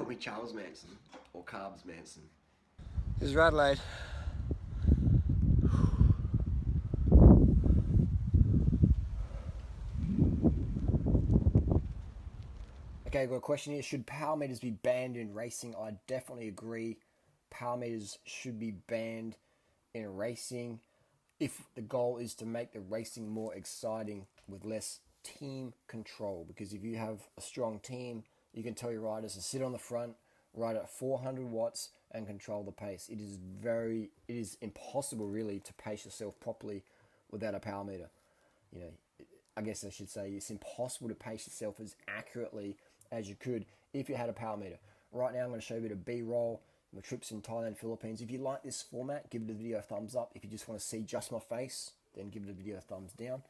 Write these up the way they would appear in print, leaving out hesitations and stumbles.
call me Charles Manson or Carbs Manson. This is Adelaide. Okay, I've got a question here. Should power meters be banned in racing? I definitely agree. Power meters should be banned in racing if the goal is to make the racing more exciting with less team control. Because if you have a strong team, you can tell your riders to sit on the front, ride at 400 watts, and control the pace. It is impossible really to pace yourself properly without a power meter. You know, I guess I should say it's impossible to pace yourself as accurately as you could if you had a power meter. Right now I'm going to show you a bit of B-roll, my trips in Thailand, Philippines. If you like this format, give the video a thumbs up. If you just want to see just my face, then give the video a thumbs down.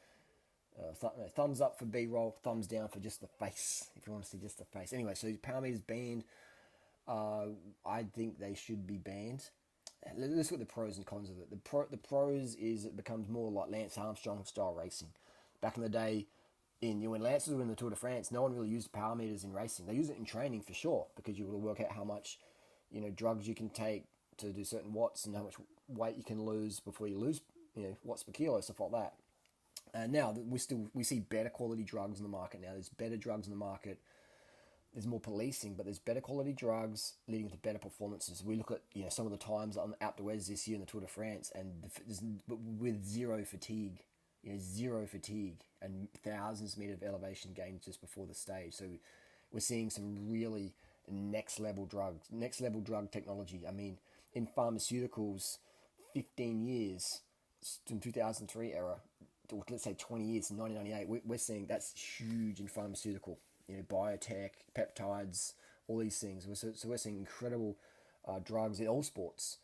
Thumbs up for B-roll, thumbs down for just the face, if you want to see just the face. Anyway, so power meters banned. I think they should be banned. Let's look at the pros and cons of it. The pros is it becomes more like Lance Armstrong style racing. Back in the day, when Lance was in the Tour de France, no one really used power meters in racing. They use it in training for sure, because you will work out how much drugs you can take to do certain watts and how much weight you can lose before you lose watts per kilo, stuff like that. And now we see better quality drugs in the market now. There's better drugs in the market. There's more policing, but there's better quality drugs leading to better performances. We look at some of the times on Alpe d'Huez this year in the Tour de France, and with zero fatigue. Zero fatigue and thousands of meters of elevation gained just before the stage. So we're seeing some really next level drug technology. I mean, in pharmaceuticals, 15 years from 2003 era, or let's say 20 years, 1998, we're seeing that's huge in pharmaceutical. Biotech, peptides, all these things. So we're seeing incredible drugs in all sports.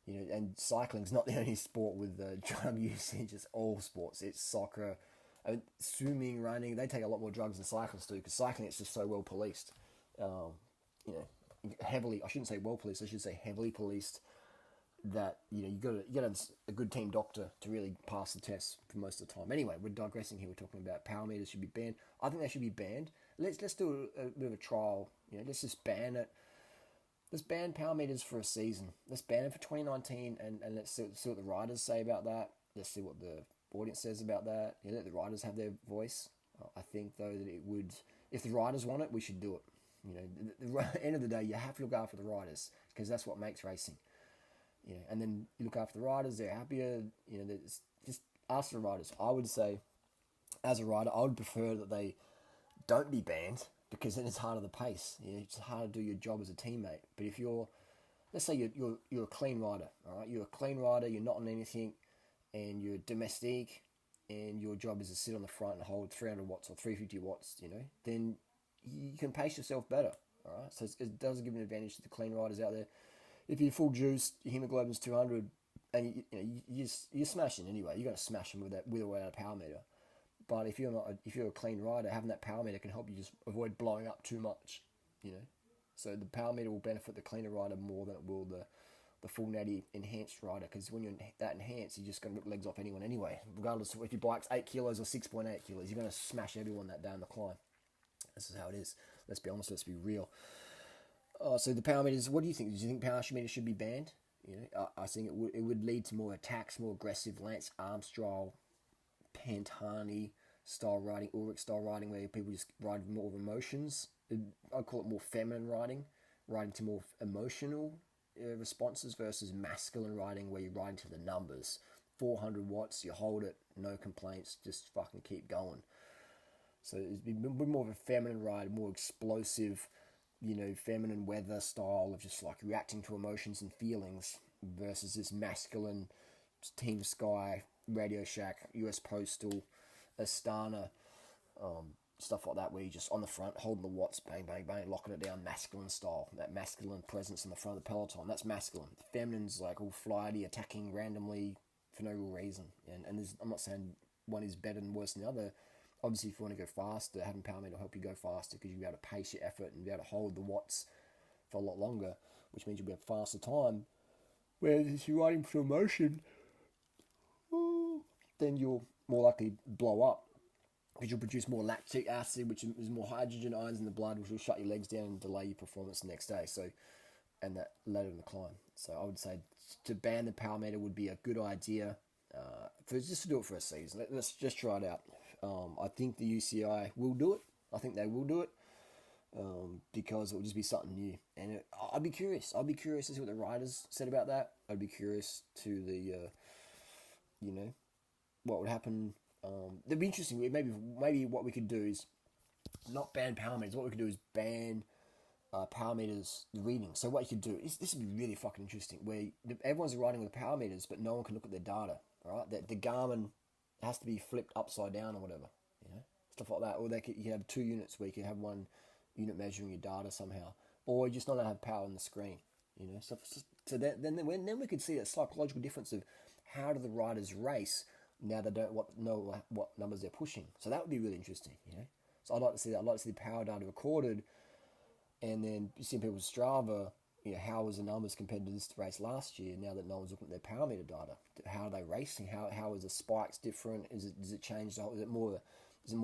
And cycling's not the only sport with drug usage. It's all sports. It's soccer, swimming, running. They take a lot more drugs than cyclists do, because cycling it's just so well policed. Heavily. I shouldn't say well policed. I should say heavily policed. That you got to have a good team doctor to really pass the test for most of the time. Anyway, we're digressing here. We're talking about power meters should be banned. I think they should be banned. Let's do a bit of a trial. Let's just ban it. Let's ban power meters for a season. Let's ban it for 2019, and let's see what the riders say about that. Let's see what the audience says about that. Let the riders have their voice. I think, though, that it would, if the riders want it, we should do it. At the end of the day, you have to look after the riders, because that's what makes racing. And then you look after the riders, they're happier. Just ask the riders. I would say, as a rider, I would prefer that they don't be banned, because then it's harder to pace. It's hard to do your job as a teammate. But if let's say you're a clean rider, all right? You're a clean rider. You're not on anything, and you're domestique, and your job is to sit on the front and hold 300 watts or 350 watts. Then you can pace yourself better, all right? So it does give an advantage to the clean riders out there. If you're full juiced, your hemoglobin's 200, and you're smashing anyway. You're going to smash them with or without a power meter. But if you're a clean rider, having that power meter can help you just avoid blowing up too much, So the power meter will benefit the cleaner rider more than it will the full natty enhanced rider, because when you're that enhanced, you're just going to rip legs off anyone anyway. Regardless of if your bike's 8 kilos or 6.8 kilos, you're going to smash everyone that day on the climb. This is how it is. Let's be honest. Let's be real. So the power meters. What do you think? Do you think power meters should be banned? I think it would lead to more attacks, more aggressive Lance Armstrong, Pantani style riding, Ulrich style riding, where people just ride more of emotions. I'd call it more feminine riding to more emotional responses versus masculine riding, where you ride to the numbers. 400 watts, you hold it, no complaints, just fucking keep going. So it's been more of a feminine ride, more explosive, feminine weather style of just like reacting to emotions and feelings, versus this masculine Team Sky, Radio Shack, US Postal, Astana, stuff like that, where you're just on the front, holding the watts, bang, bang, bang, locking it down, masculine style. That masculine presence in the front of the peloton, that's masculine. The feminine's like all flighty, attacking randomly for no real reason. And I'm not saying one is better and worse than the other. Obviously, if you want to go faster, having power meter will help you go faster, because you'll be able to pace your effort and be able to hold the watts for a lot longer, which means you'll be able to have faster time. Whereas if you're riding for emotion, then you'll more likely blow up. because you'll produce more lactic acid, which is more hydrogen ions in the blood, which will shut your legs down and delay your performance the next day. So, and that later in the climb. So I would say to ban the power meter would be a good idea. For just to do it for a season. Let's just try it out. I think the UCI will do it. I think they will do it. Because it will just be something new, and I'd be curious. I'd be curious to see what the riders said about that. I'd be curious to the, what would happen. It'd be interesting. Maybe what we could do is not ban power meters. What we could do is ban power meters reading. So what you could do is, this would be really fucking interesting, where everyone's riding with power meters, but no one can look at their data. Right? The Garmin has to be flipped upside down or whatever. Stuff like that. Or you can have two units where you can have one unit measuring your data somehow, or just not have power on the screen, So then we could see a psychological difference of how do the riders race now they don't know what numbers they're pushing. So that would be really interesting, So I'd like to see that. I'd like to see the power data recorded, and then you see people's Strava. How was the numbers compared to this race last year? Now that no one's looking at their power meter data, how are they racing? How is the spikes different? Does it change? Is it more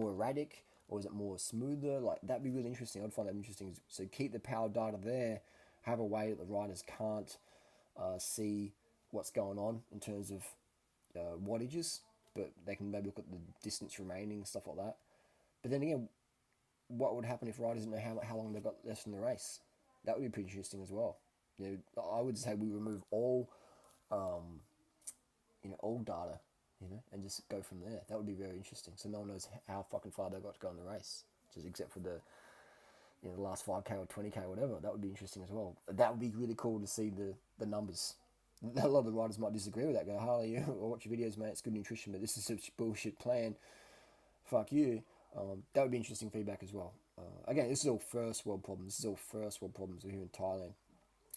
erratic? Or is it more smoother? Like, that'd be really interesting. I'd find that interesting. So keep the power data there, have a way that the riders can't see what's going on in terms of wattages, but they can maybe look at the distance remaining, stuff like that. But then again, what would happen if riders didn't know how long they've got left in the race? That would be pretty interesting as well. I would say we remove all data, and just go from there. That would be very interesting. So no one knows how fucking far they've got to go in the race, just except for the last 5K or 20K or whatever. That would be interesting as well. That would be really cool to see the numbers. A lot of the riders might disagree with that. Go, Harley, I watch your videos, mate. It's good nutrition, but this is such a bullshit plan. Fuck you. That would be interesting feedback as well. Again, this is all first world problems. This is all first world problems here in Thailand.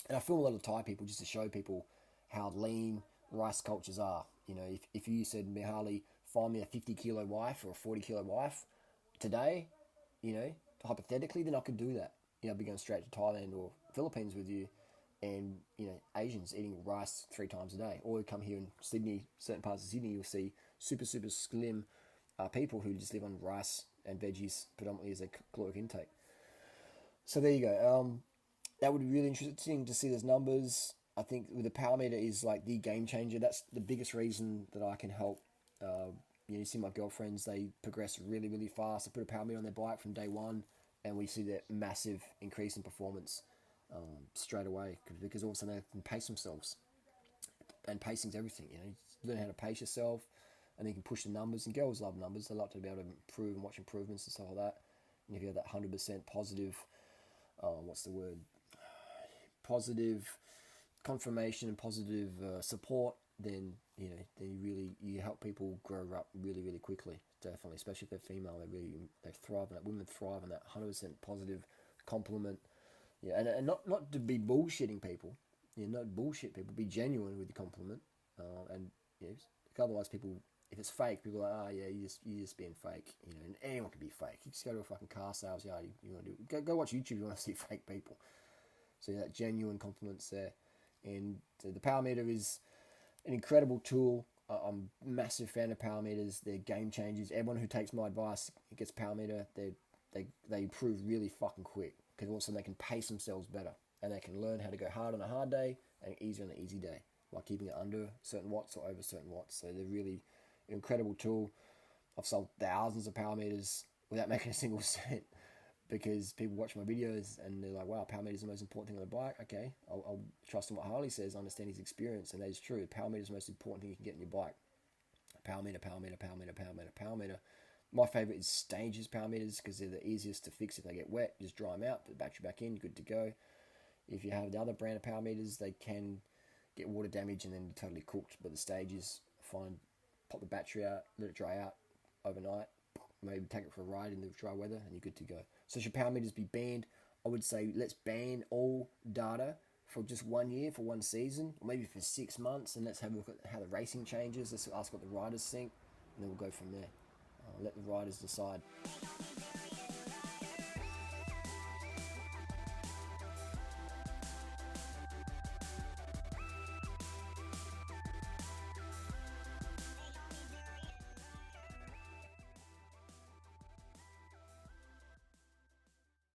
And I film a lot of Thai people just to show people how lean rice cultures are. If you said, me, Harley, find me a 50-kilo wife or a 40-kilo wife today, hypothetically, then I could do that. I'd be going straight to Thailand or Philippines with you, and, Asians eating rice 3 times a day. Or you come here in Sydney, certain parts of Sydney, you'll see super, super slim people who just live on rice and veggies predominantly as their caloric intake. So there you go. That would be really interesting to see those numbers. I think with the power meter is like the game changer. That's the biggest reason that I can help. You see my girlfriends, they progress really, really fast. They put a power meter on their bike from day one, and we see that massive increase in performance straight away, because all of a sudden they can pace themselves. And pacing's everything, learn how to pace yourself, and then you can push the numbers. And girls love numbers. They like to be able to improve and watch improvements and stuff like that. And if you have that 100% positive, positive confirmation and positive support, then you help people grow up really, really quickly. Definitely, especially if they're female, they thrive on that. Women thrive on that 100% positive compliment. And not to be bullshitting people. Not bullshit people. Be genuine with the compliment. And otherwise, people, if it's fake, people are like, you're just being fake. And anyone can be fake. You just go to a fucking car sales yard. You want to do go watch YouTube. You want to see fake people. So that genuine compliments there. And the power meter is an incredible tool. I'm a massive fan of power meters. They're game changers. Everyone who takes my advice gets power meter. They improve really fucking quick, because also they can pace themselves better, and they can learn how to go hard on a hard day and easy on an easy day, by keeping it under certain watts or over certain watts. So they're really an incredible tool. I've sold thousands of power meters without making a single cent, because people watch my videos and they're like, wow, power meter is the most important thing on the bike. Okay, I'll trust in what Harley says, understand his experience, and that is true. Power meter is the most important thing you can get in your bike. Power meter, power meter, power meter, power meter, power meter. My favourite is Stages power meters, because they're the easiest to fix. If they get wet, just dry them out, put the battery back in, good to go. If you have the other brand of power meters, they can get water damage and then be totally cooked. But the Stages, fine, pop the battery out, let it dry out overnight, maybe take it for a ride in the dry weather, and you're good to go. So should power meters be banned? I would say let's ban all data for just 1 year, for one season, or maybe for 6 months, and let's have a look at how the racing changes. Let's ask what the riders think, and then we'll go from there. Let the riders decide.